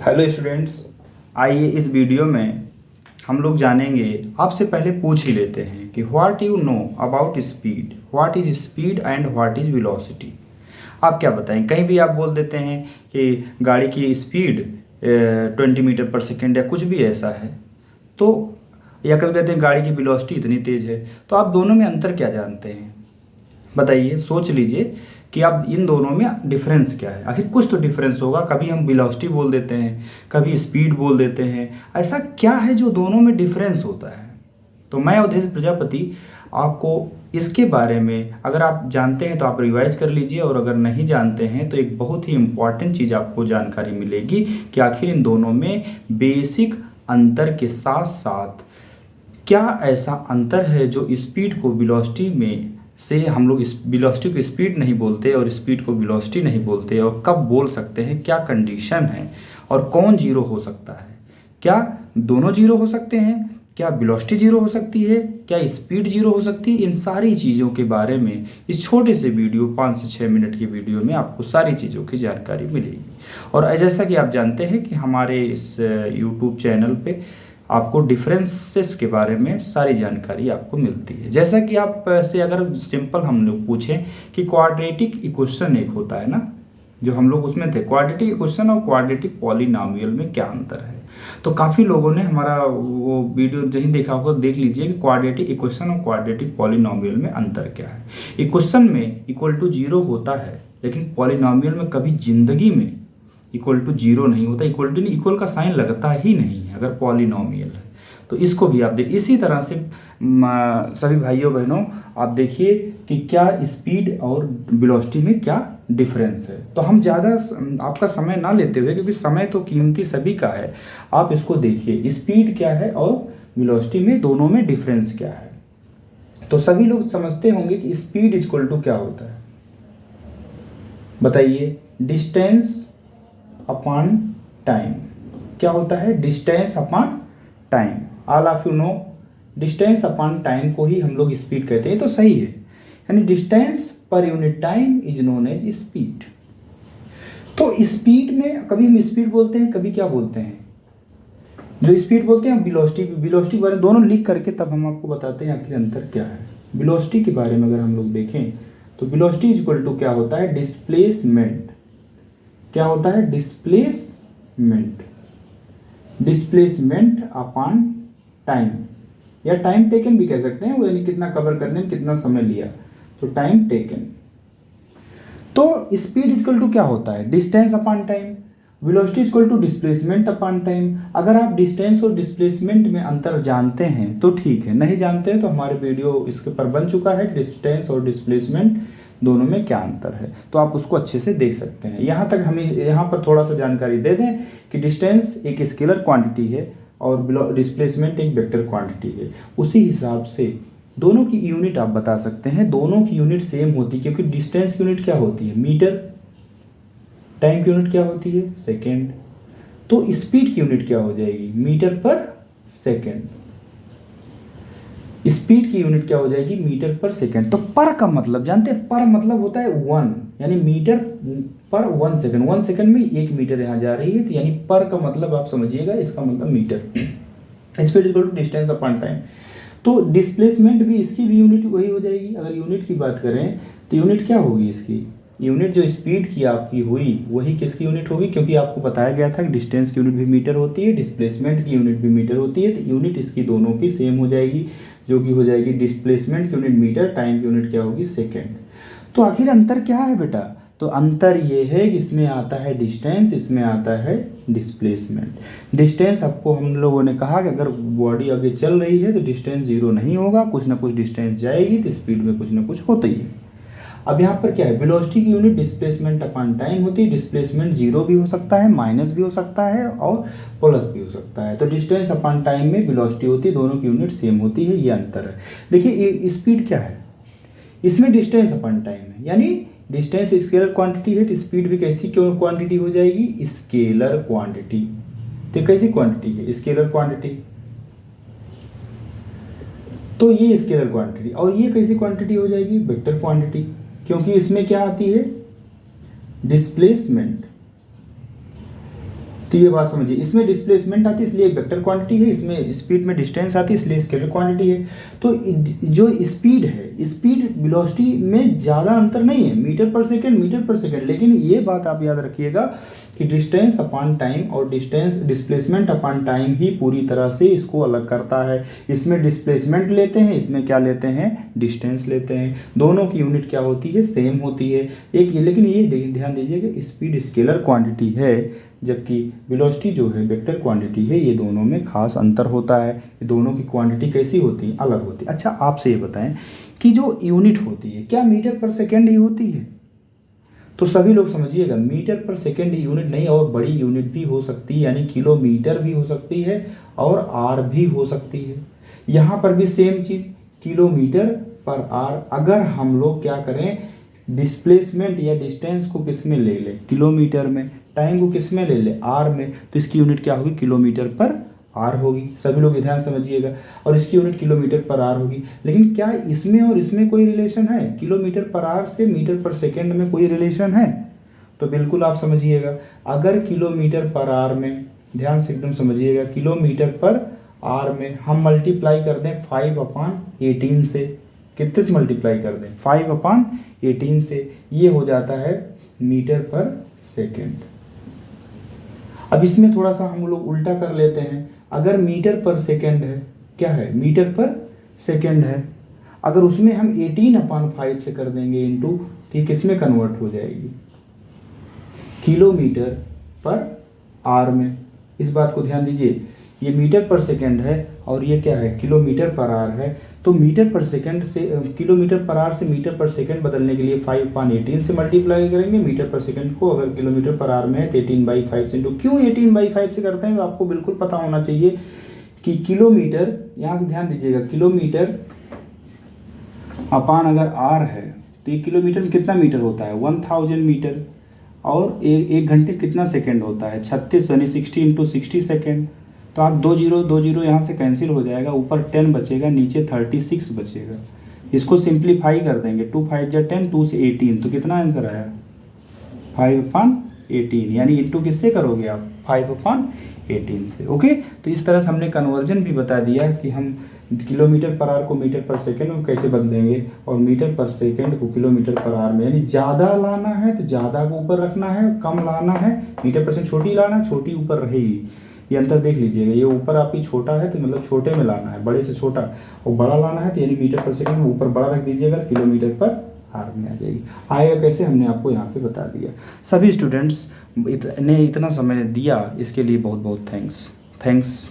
Hello students, आइए इस video में हम लोग जानेंगे। आपसे पहले पूछ ही लेते हैं कि what you know about speed, what is speed and what is velocity. आप क्या बताएं? कहीं भी आप बोल देते हैं कि गाड़ी की स्पीड 20 मीटर पर सेकेंड या कुछ भी ऐसा है, तो या कभी कहते हैं गाड़ी की वेलोसिटी इतनी तेज़ है। तो आप दोनों में अंतर क्या जानते हैं? बताइए, सोच लीजिए कि आप इन दोनों में डिफरेंस क्या है। आखिर कुछ तो डिफरेंस होगा। कभी हम वेलोसिटी बोल देते हैं, कभी स्पीड बोल देते हैं। ऐसा क्या है जो दोनों में डिफरेंस होता है? तो मैं अवधेश प्रजापति आपको इसके बारे में, अगर आप जानते हैं तो आप रिवाइज कर लीजिए, और अगर नहीं जानते हैं तो एक बहुत ही इम्पॉर्टेंट चीज़ आपको जानकारी मिलेगी कि आखिर इन दोनों में बेसिक अंतर के साथ साथ क्या ऐसा अंतर है जो स्पीड को वेलोसिटी में से हम लोग इस वेलोसिटी को स्पीड नहीं बोलते और स्पीड को वेलोसिटी नहीं बोलते, और कब बोल सकते हैं, क्या कंडीशन है, और कौन जीरो हो सकता है। क्या दोनों जीरो हो सकते हैं? क्या वेलोसिटी जीरो हो सकती है? क्या स्पीड जीरो हो सकती है? इन सारी चीज़ों के बारे में इस छोटे से वीडियो 5 से 6 मिनट के वीडियो में आपको सारी चीज़ों की जानकारी मिलेगी। और जैसा कि आप जानते हैं कि हमारे इस यूट्यूब चैनल पे आपको डिफरेंसेस के बारे में सारी जानकारी आपको मिलती है। जैसा कि आप से अगर सिंपल हम लोग पूछें कि क्वाड्रेटिक इक्वेशन एक होता है ना, जो हम लोग उसमें थे, क्वाड्रेटिक इक्वेशन और क्वाड्रेटिक पॉलिनॉमियल में क्या अंतर है। तो काफ़ी लोगों ने हमारा वो वीडियो नहीं देखा होगा, देख लीजिए कि क्वाड्रेटिक इक्वेशन और क्वाड्रेटिक पॉलिनॉमियल में अंतर क्या है। इक्वेशन में इक्वल टू जीरो होता है, लेकिन पॉलिनॉमियल में कभी जिंदगी में इक्वल टू जीरो नहीं होता। इक्वल टू नहीं, इक्वल का साइन लगता ही नहीं है अगर पॉलिनॉमियल है। तो इसको भी आप देखिए। इसी तरह से सभी भाइयों बहनों, आप देखिए कि क्या स्पीड और वेलोसिटी में क्या डिफरेंस है। तो हम ज़्यादा आपका समय ना लेते हुए, क्योंकि समय तो कीमती सभी का है, आप इसको देखिए स्पीड क्या है और वेलोसिटी में दोनों में डिफरेंस क्या है। तो सभी लोग समझते होंगे कि स्पीड इक्वल टू क्या होता है। बताइए, डिस्टेंस अपॉन टाइम। क्या होता है? Distance upon time. All of you know, distance upon time को ही हम लोग स्पीड कहते हैं। तो सही है, यानी डिस्टेंस पर unit time is known as speed. तो स्पीड में कभी हम स्पीड बोलते हैं, कभी क्या बोलते हैं, जो स्पीड बोलते हैं हम वेलोसिटी। वेलोसिटी के बारे में दोनों लिख करके तब हम आपको बताते हैं आखिर अंतर क्या है। वेलोसिटी के बारे में अगर हम लोग देखें तो वेलोसिटी इक्वल टू क्या होता है? डिस्प्लेसमेंट। क्या होता है? डिस्प्लेसमेंट। डिस्प्लेसमेंट अपॉन टाइम, या टाइम टेकन भी कह सकते हैं, वो यानी कितना कवर करने में कितना समय लिया, तो टाइम टेकन। तो स्पीड इक्वल टू क्या होता है? Distance upon time. Velocity equal to displacement upon time. अगर आप डिस्टेंस और डिस्प्लेसमेंट में अंतर जानते हैं तो ठीक है, नहीं जानते हैं तो हमारे वीडियो इसके पर बन चुका है, डिस्टेंस और डिस्प्लेसमेंट दोनों में क्या अंतर है, तो आप उसको अच्छे से देख सकते हैं। यहाँ तक हमें यहाँ पर थोड़ा सा जानकारी दे दें कि डिस्टेंस एक स्केलर क्वांटिटी है और डिस्प्लेसमेंट एक वेक्टर क्वांटिटी है। उसी हिसाब से दोनों की यूनिट आप बता सकते हैं, दोनों की यूनिट सेम होती है, क्योंकि डिस्टेंस की यूनिट क्या होती है? मीटर। टाइम की यूनिट क्या होती है? सेकेंड। तो स्पीड की यूनिट क्या हो जाएगी? मीटर पर सेकेंड। स्पीड की यूनिट क्या हो जाएगी? मीटर पर सेकेंड। तो पर का मतलब जानते हैं? पर मतलब होता है 1, यानी मीटर पर 1 सेकेंड। 1 सेकेंड में 1 मीटर यहाँ जा रही है, तो यानी पर का मतलब आप समझिएगा, इसका मतलब metre. Speed equal to distance upon time. तो डिस्प्लेसमेंट भी, इसकी भी यूनिट वही हो जाएगी। अगर यूनिट की बात करें तो यूनिट क्या होगी इसकी? यूनिट जो स्पीड की आपकी हुई वही किसकी यूनिट होगी? क्योंकि आपको बताया गया था कि डिस्टेंस की यूनिट भी मीटर होती है, डिस्प्लेसमेंट की यूनिट भी मीटर होती है, तो यूनिट इसकी दोनों की सेम हो जाएगी, जो कि हो जाएगी डिस्प्लेसमेंट की यूनिट मीटर, टाइम की यूनिट क्या होगी? सेकेंड। तो आखिर अंतर क्या है बेटा? तो अंतर ये है कि इसमें आता है डिस्टेंस, इसमें आता है डिस्प्लेसमेंट। डिस्टेंस आपको हम लोगों ने कहा कि अगर बॉडी आगे चल रही है तो डिस्टेंस जीरो नहीं होगा, कुछ ना कुछ डिस्टेंस जाएगी, तो स्पीड में कुछ ना कुछ होता ही है। अब यहाँ पर क्या है? वेलोसिटी की यूनिट डिस्प्लेसमेंट अपॉन टाइम होती है। डिस्प्लेसमेंट जीरो भी हो सकता है, माइनस भी हो सकता है और प्लस भी हो सकता है। तो डिस्टेंस अपॉन टाइम में वेलोसिटी होती है, दोनों की यूनिट सेम होती है, ये अंतर है। देखिए ये स्पीड क्या है? इसमें डिस्टेंस अपॉन टाइम है, यानी डिस्टेंस स्केलर क्वांटिटी है, तो स्पीड भी कैसी क्यों क्वांटिटी हो जाएगी? Scalar quantity. तो कैसी क्वांटिटी है? Scalar quantity. तो ये स्केलर क्वांटिटी, और ये कैसी क्वांटिटी हो जाएगी? वेक्टर क्वांटिटी, क्योंकि इसमें क्या आती है? डिस्प्लेसमेंट। तो ये बात समझिए, इसमें डिस्प्लेसमेंट आती है इसलिए वेक्टर क्वांटिटी है, इसमें स्पीड में डिस्टेंस आती है इसलिए स्केलर क्वांटिटी है। तो जो स्पीड है, स्पीड वेलोसिटी में ज़्यादा अंतर नहीं है, मीटर पर सेकेंड, लेकिन ये बात आप याद रखिएगा कि डिस्टेंस अपॉन टाइम और डिस्प्लेसमेंट अपॉन टाइम ही पूरी तरह से इसको अलग करता है। इसमें डिस्प्लेसमेंट लेते हैं, इसमें क्या लेते हैं, डिस्टेंस लेते हैं। दोनों की यूनिट क्या होती है, सेम होती है। एक लेकिन ये ध्यान दीजिए कि स्पीड स्केलर क्वांटिटी है जबकि वेलोसिटी जो है वेक्टर क्वांटिटी है। ये दोनों में खास अंतर होता है, ये दोनों की क्वांटिटी कैसी होती है, अलग होती है। अच्छा आपसे ये बताएं कि जो यूनिट होती है क्या मीटर पर सेकेंड ही होती है? तो सभी लोग समझिएगा, मीटर पर सेकेंड यूनिट नहीं और बड़ी यूनिट भी हो सकती है, यानी किलोमीटर भी हो सकती है और आर भी हो सकती है। यहाँ पर भी सेम चीज़, किलोमीटर पर आर। अगर हम लोग क्या करें, डिस्प्लेसमेंट या डिस्टेंस को किस में ले लें, किलोमीटर में, टाइम को किस में ले लें, आर में, तो इसकी यूनिट क्या होगी, किलोमीटर पर आर होगी। सभी लोग ध्यान समझिएगा, और इसकी यूनिट किलोमीटर पर आर होगी। लेकिन क्या इसमें और इसमें कोई रिलेशन है, किलोमीटर पर आर से मीटर पर सेकेंड में कोई रिलेशन है? तो बिल्कुल आप समझिएगा, अगर किलोमीटर पर आर में, ध्यान से एकदम समझिएगा, किलोमीटर पर आर में हम मल्टीप्लाई कर दें 5/18 से, कितने से मल्टीप्लाई कर दें, 5/18 से, ये हो जाता है मीटर पर सेकेंड। अब इसमें थोड़ा सा हम लोग उल्टा कर लेते हैं, अगर मीटर पर सेकेंड है, क्या है, मीटर पर सेकेंड है, अगर उसमें हम 18/5 से कर देंगे इंटू, तो ये किस में कन्वर्ट हो जाएगी, किलोमीटर पर आर में। इस बात को ध्यान दीजिए, ये मीटर पर सेकेंड है और ये क्या है, किलोमीटर पर आर है। तो मीटर पर सेकेंड से, किलोमीटर पर आर से मीटर पर सेकेंड बदलने के लिए 5/18 से मल्टीप्लाई करेंगे मीटर पर सेकेंड को। अगर किलोमीटर पर आर में है तो 18/5 से इंटू। क्यों 18/5 से करते हैं, तो आपको बिल्कुल पता होना चाहिए कि किलोमीटर, यहाँ से ध्यान दीजिएगा, किलोमीटर अपान अगर आर है तो ये किलोमीटर में कितना मीटर होता है, 1000 मीटर, और एक घंटे कितना सेकेंड होता है, 36, यानी 60 × 60 सेकेंड। तो आप 2 0 यहाँ से कैंसिल हो जाएगा, ऊपर 10 बचेगा, नीचे 36 बचेगा। इसको सिंप्लीफाई कर देंगे, 2 5 जा 10, 2 से 18, तो कितना आंसर आया, 5/18, यानी इंटू किससे करोगे आप, 5/18 से। ओके, तो इस तरह से हमने कन्वर्जन भी बता दिया कि हम किलोमीटर पर आर को मीटर पर सेकेंड में कैसे बदलेंगे, और मीटर पर सेकेंड को किलोमीटर पर आर में, यानी ज़्यादा लाना है तो ज़्यादा को ऊपर रखना है, कम लाना है मीटर परसेंट छोटी लाना, छोटी ऊपर रहेगी। ये अंतर देख लीजिएगा, ये ऊपर आपकी छोटा है तो मतलब छोटे में लाना है, बड़े से छोटा, और बड़ा लाना है तो यानी मीटर पर सेकेंड में ऊपर बड़ा रख दीजिएगा, किलोमीटर पर आर में आ जाएगी। आएगा कैसे, हमने आपको यहाँ पे बता दिया। सभी स्टूडेंट्स ने इतना समय दिया, इसके लिए बहुत बहुत थैंक्स।